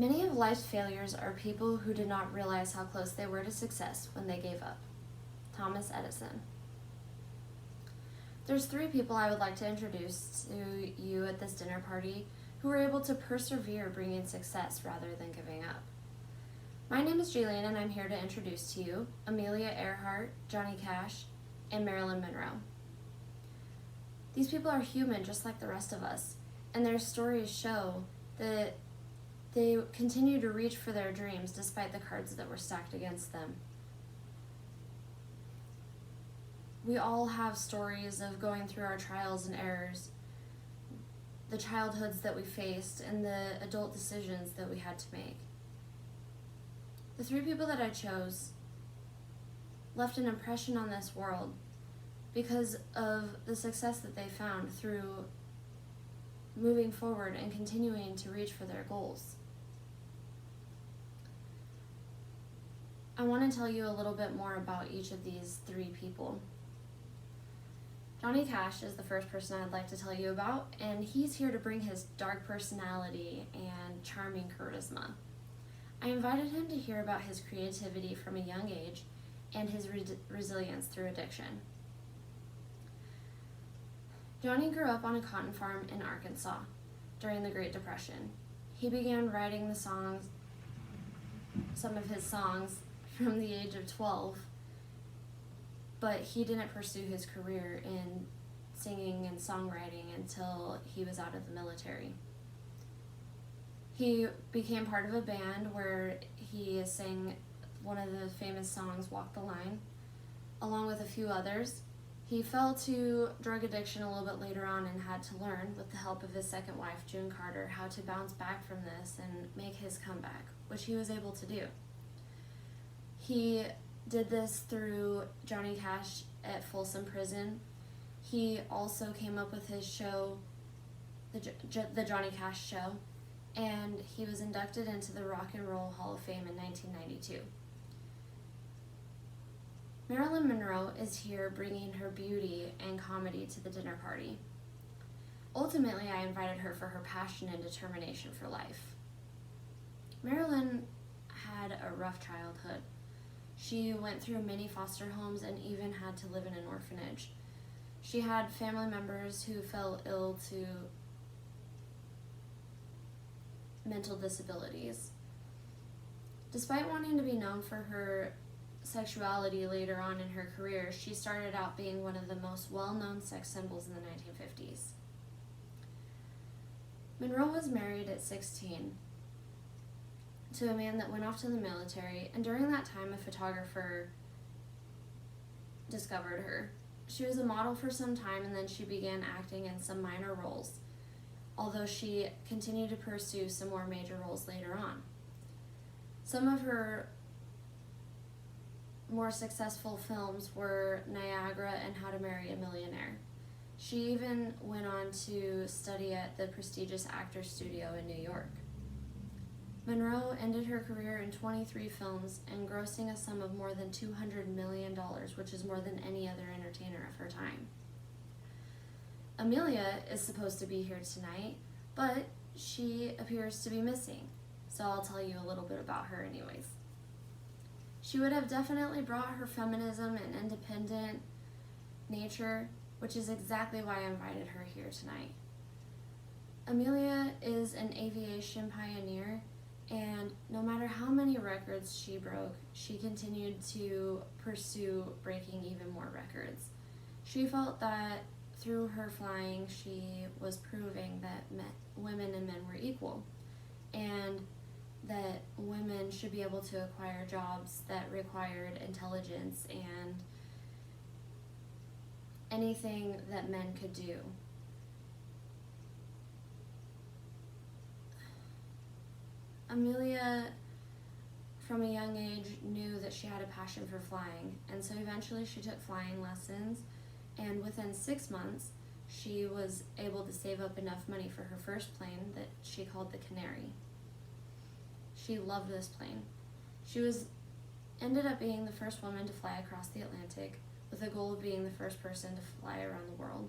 Many of life's failures are people who did not realize how close they were to success when they gave up. Thomas Edison. There's 3 people I would like to introduce to you at this dinner party who were able to persevere bringing success rather than giving up. My name is Jillian, and I'm here to introduce to you Amelia Earhart, Johnny Cash, and Marilyn Monroe. These people are human just like the rest of us, and their stories show that they continue to reach for their dreams despite the cards that were stacked against them. We all have stories of going through our trials and errors, the childhoods that we faced, and the adult decisions that we had to make. The 3 people that I chose left an impression on this world because of the success that they found through moving forward and continuing to reach for their goals. I want to tell you a little bit more about each of these 3 people. Johnny Cash is the first person I'd like to tell you about, and he's here to bring his dark personality and charming charisma. I invited him to hear about his creativity from a young age and his resilience through addiction. Johnny grew up on a cotton farm in Arkansas during the Great Depression. He began writing some of his songs from the age of 12, but he didn't pursue his career in singing and songwriting until he was out of the military. He became part of a band where he sang one of the famous songs, Walk the Line, along with a few others. He fell to drug addiction a little bit later on and had to learn, with the help of his second wife, June Carter, how to bounce back from this and make his comeback, which he was able to do. He did this through Johnny Cash at Folsom Prison. He also came up with his show, the Johnny Cash Show, and he was inducted into the Rock and Roll Hall of Fame in 1992. Marilyn Monroe is here bringing her beauty and comedy to the dinner party. Ultimately, I invited her for her passion and determination for life. Marilyn had a rough childhood. She went through many foster homes and even had to live in an orphanage. She had family members who fell ill to mental disabilities. Despite wanting to be known for her sexuality later on in her career, she started out being one of the most well-known sex symbols in the 1950s. Monroe was married at 16 to a man that went off to the military, and during that time a photographer discovered her. She was a model for some time, and then she began acting in some minor roles, although she continued to pursue some more major roles later on. Some of her more successful films were Niagara and How to Marry a Millionaire. She even went on to study at the prestigious Actors Studio in New York. Monroe ended her career in 23 films and grossing a sum of more than $200 million, which is more than any other entertainer of her time. Amelia is supposed to be here tonight, but she appears to be missing, so I'll tell you a little bit about her anyways. She would have definitely brought her feminism and independent nature, which is exactly why I invited her here tonight. Amelia is an aviation pioneer, and no matter how many records she broke, she continued to pursue breaking even more records. She felt that through her flying, she was proving that women and men were equal, and that women should be able to acquire jobs that required intelligence and anything that men could do. Amelia, from a young age, knew that she had a passion for flying, and so eventually she took flying lessons, and within 6 months, she was able to save up enough money for her first plane that she called the Canary. She loved this plane. She ended up being the first woman to fly across the Atlantic, with the goal of being the first person to fly around the world.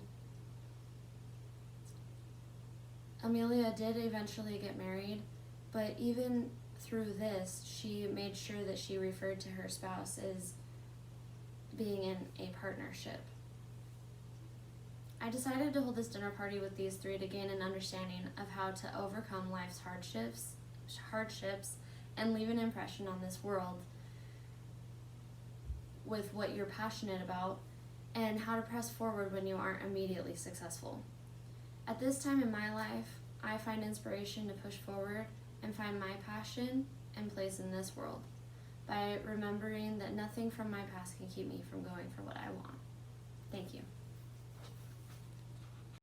Amelia did eventually get married, But even through this, she made sure that she referred to her spouse as being in a partnership. I decided to hold this dinner party with these three to gain an understanding of how to overcome life's hardships and leave an impression on this world with what you're passionate about, and how to press forward when you aren't immediately successful. At this time in my life, I find inspiration to push forward and find my passion and place in this world by remembering that nothing from my past can keep me from going for what I want. Thank you.